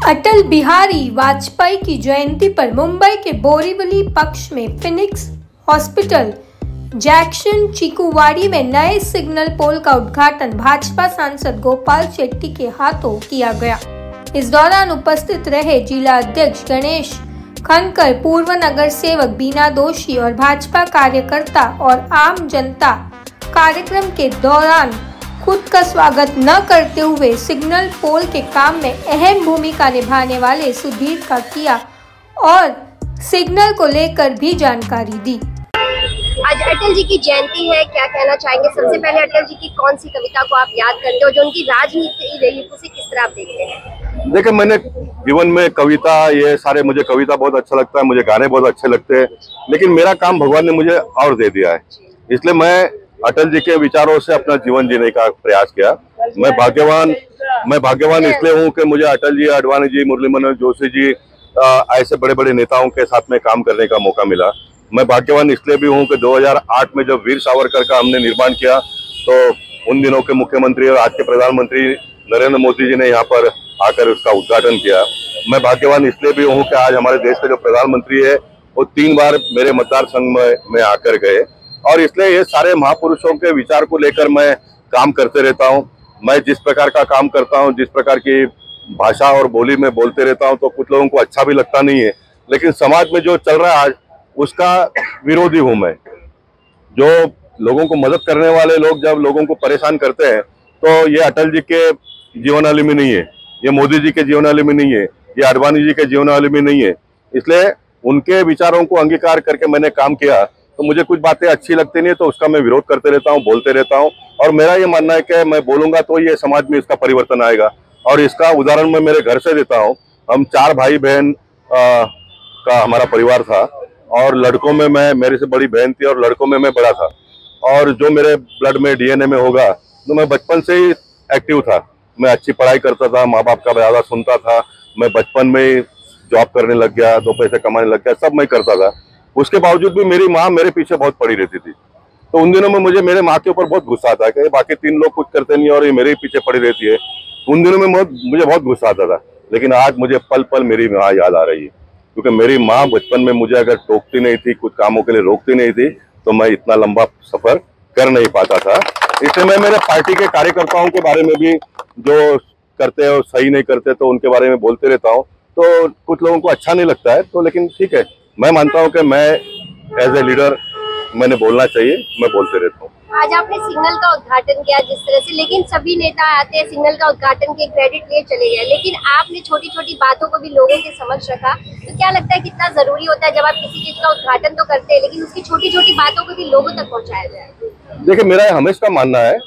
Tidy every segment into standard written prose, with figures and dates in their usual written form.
अटल बिहारी वाजपेयी की जयंती पर मुंबई के बोरीवली पक्ष में फिनिक्स हॉस्पिटल जैक्शन चिकुवाड़ी में नए सिग्नल पोल का उद्घाटन भाजपा सांसद गोपाल शेट्टी के हाथों किया गया। इस दौरान उपस्थित रहे जिला अध्यक्ष गणेश खनकर, पूर्व नगर सेवक बीना दोषी और भाजपा कार्यकर्ता और आम जनता। कार्यक्रम के दौरान खुद का स्वागत न करते हुए सिग्नल पोल के काम में अहम भूमिका निभाने वाले सुधीर का किया और सिग्नल को लेकर भी जानकारी दी। आज अटल जी की जयंती है, क्या कहना चाहेंगे? सबसे पहले अटल जी की कौन सी कविता को आप याद करते हो, जो उनकी राजनीति रही उसे किस तरह आप देखते हैं? देखिए, मैंने जीवन में कविता, ये सारे, मुझे कविता बहुत अच्छा लगता है, मुझे गाने बहुत अच्छे लगते हैं, लेकिन मेरा काम भगवान ने मुझे और दे दिया है, इसलिए मैं अटल जी के विचारों से अपना जीवन जीने का प्रयास किया। मैं भाग्यवान इसलिए हूँ कि मुझे अटल जी, आडवाणी जी, मुरली मनोहर जोशी जी, ऐसे बड़े बड़े नेताओं के साथ में काम करने का मौका मिला। मैं भाग्यवान इसलिए भी हूँ कि 2008 में जब वीर सावरकर का हमने निर्माण किया, तो उन दिनों के मुख्यमंत्री और आज के प्रधानमंत्री नरेंद्र मोदी जी ने यहाँ पर आकर उसका उद्घाटन किया। मैं भाग्यवान इसलिए भी हूँ कि आज हमारे देश के जो प्रधानमंत्री है वो 3 बार मेरे मतदार संघ में आकर गए, और इसलिए ये सारे महापुरुषों के विचार को लेकर मैं काम करते रहता हूँ। मैं जिस प्रकार का काम करता हूँ, जिस प्रकार की भाषा और बोली में बोलते रहता हूँ, तो कुछ लोगों को अच्छा भी लगता नहीं है, लेकिन समाज में जो चल रहा है आज उसका विरोधी हूँ मैं। जो लोगों को मदद करने वाले लोग जब लोगों को परेशान करते हैं, तो ये अटल जी के जीवनावली में नहीं है, ये मोदी जी के जीवनावली में नहीं है, ये आडवाणी जी के जीवनावली में नहीं है। इसलिए उनके विचारों को अंगीकार करके मैंने काम किया, तो मुझे कुछ बातें अच्छी लगती नहीं है तो उसका मैं विरोध करते रहता हूँ, बोलते रहता हूँ, और मेरा ये मानना है कि मैं बोलूंगा तो ये समाज में इसका परिवर्तन आएगा। और इसका उदाहरण मैं मेरे घर से देता हूँ। हम 4 भाई बहन का हमारा परिवार था, और लड़कों में मेरे से बड़ी बहन थी और लड़कों में मैं बड़ा था, और जो मेरे ब्लड में डीएनए में होगा, तो मैं बचपन से ही एक्टिव था। मैं अच्छी पढ़ाई करता था, माँ बाप का ज़्यादा सुनता था, मैं बचपन में ही जॉब करने लग गया, 2 पैसे कमाने लग गया, सब मैं करता था। उसके बावजूद भी मेरी माँ मेरे पीछे बहुत पड़ी रहती थी। तो उन दिनों में मुझे मेरे माँ के ऊपर बहुत गुस्सा आता है कि बाकी 3 लोग कुछ करते नहीं और ये मेरे पीछे पड़ी रहती है। उन दिनों में मुझे बहुत गुस्सा आता था, लेकिन आज मुझे पल पल मेरी माँ याद आ रही है, क्योंकि मेरी माँ बचपन में मुझे अगर टोकती नहीं थी, कुछ कामों के लिए रोकती नहीं थी, तो मैं इतना लंबा सफर कर नहीं पाता था। इसलिए मैं मेरे पार्टी के कार्यकर्ताओं के बारे में भी, जो करते हो सही नहीं करते, तो उनके बारे में बोलते रहता हूँ। तो कुछ लोगों को अच्छा नहीं लगता है, तो लेकिन ठीक है, मैं मानता हूँ कि मैं एज ए लीडर मैंने बोलना चाहिए, मैं बोलते रहता हूँ। आज आपने सिग्नल का उद्घाटन किया जिस तरह से, लेकिन सभी नेता आते हैं सिग्नल का उद्घाटन के क्रेडिट लिए चले गए, लेकिन आपने छोटी छोटी बातों को भी लोगों के समक्ष रखा। तो क्या लगता है कितना जरूरी होता है जब आप किसी चीज का उद्घाटन तो करते हैं, लेकिन उसकी छोटी छोटी बातों को भी लोगों तक पहुँचाया जाए? देखिए, मेरा हमेशा मानना है,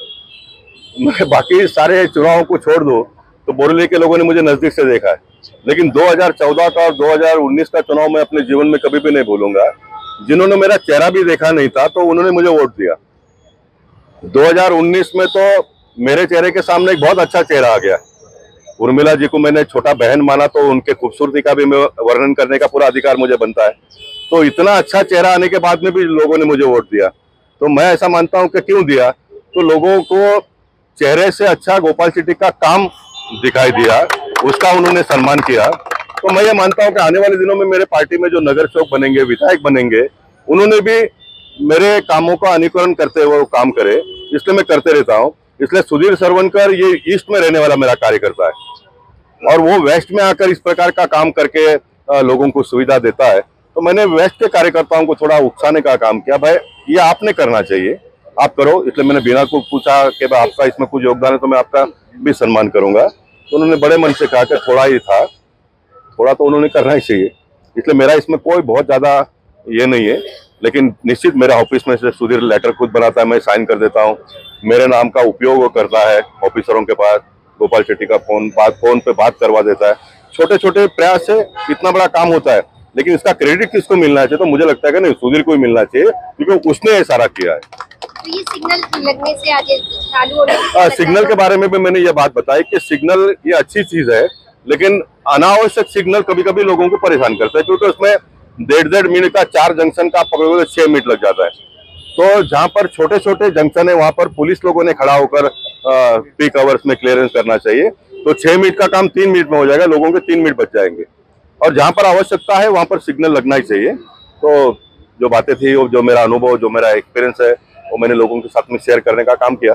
मैं बाकी सारे चुनावों को छोड़ दो तो बोरीवली के लोगों ने मुझे नजदीक से देखा है, लेकिन 2014 का और 2019 का चुनाव मैं अपने जीवन में कभी भी नहीं भूलूंगा। जिन्होंने मेरा चेहरा भी देखा नहीं था, तो उन्होंने मुझे वोट दिया। 2019 में तो मेरे चेहरे के सामने एक बहुत अच्छा चेहरा आ गया। उर्मिला जी को मैंने छोटा बहन माना, तो उनके खूबसूरती का भी वर्णन करने का पूरा अधिकार मुझे बनता है। तो इतना अच्छा चेहरा आने के बाद में भी लोगों ने मुझे वोट दिया। तो मैं ऐसा मानता हूं कि क्यों दिया, तो लोगों को चेहरे से अच्छा गोपाल शेट्टी का काम दिखाई दिया, उसका उन्होंने सम्मान किया। तो मैं ये मानता हूं कि आने वाले दिनों में मेरे पार्टी में जो नगर सेवक बनेंगे, विधायक बनेंगे, उन्होंने भी मेरे कामों का अनुकरण करते हुए काम करे, इसलिए मैं करते रहता हूं। इसलिए सुधीर सरवनकर ये ईस्ट में रहने वाला मेरा कार्यकर्ता है, और वो वेस्ट में आकर इस प्रकार का काम करके लोगों को सुविधा देता है। तो मैंने वेस्ट के कार्यकर्ताओं को थोड़ा उकसाने का काम किया, भाई ये आपने करना चाहिए, आप करो। इसलिए मैंने बीना को पूछा कि भाई आपका इसमें कुछ योगदान है तो मैं आपका भी सम्मान करूंगा। तो उन्होंने बड़े मन से कहा कि थोड़ा ही था, थोड़ा तो उन्होंने करना ही चाहिए। इसलिए मेरा इसमें कोई बहुत ज्यादा ये नहीं है, लेकिन निश्चित मेरा ऑफिस में से सुधीर लेटर खुद बनाता है, मैं साइन कर देता हूँ। मेरे नाम का उपयोग वो करता है ऑफिसरों के पास, गोपाल शेट्टी का फोन पे बात करवा देता है। छोटे छोटे प्रयास से इतना बड़ा काम होता है, लेकिन इसका क्रेडिट किसको मिलना चाहिए? तो मुझे लगता है कि नहीं, सुधीर को ही मिलना चाहिए, क्योंकि उसने ये सारा किया है। तो ये सिग्नल लगने से आज चालू होने सिग्नल के बारे में भी मैंने ये बात बताई कि सिग्नल ये अच्छी चीज है, लेकिन अनावश्यक सिग्नल कभी कभी लोगों को परेशान करता है, क्योंकि उसमें 1.5 मिनट का 4 जंक्शन का पकड़ोगे तो 6 मिनट लग जाता है। तो जहाँ पर छोटे छोटे जंक्शन है, वहां पर पुलिस लोगों ने खड़ा होकर पीक आवर्स में क्लियरेंस करना चाहिए। तो 6 मिनट का काम 3 मिनट में हो जाएगा, लोगों के 3 मिनट बच जाएंगे। और जहाँ पर आवश्यकता है वहाँ पर सिग्नल लगना ही चाहिए। तो जो बातें थी, जो मेरा अनुभव, जो मेरा एक्सपीरियंस है, वो मैंने लोगों के साथ में शेयर करने का काम किया।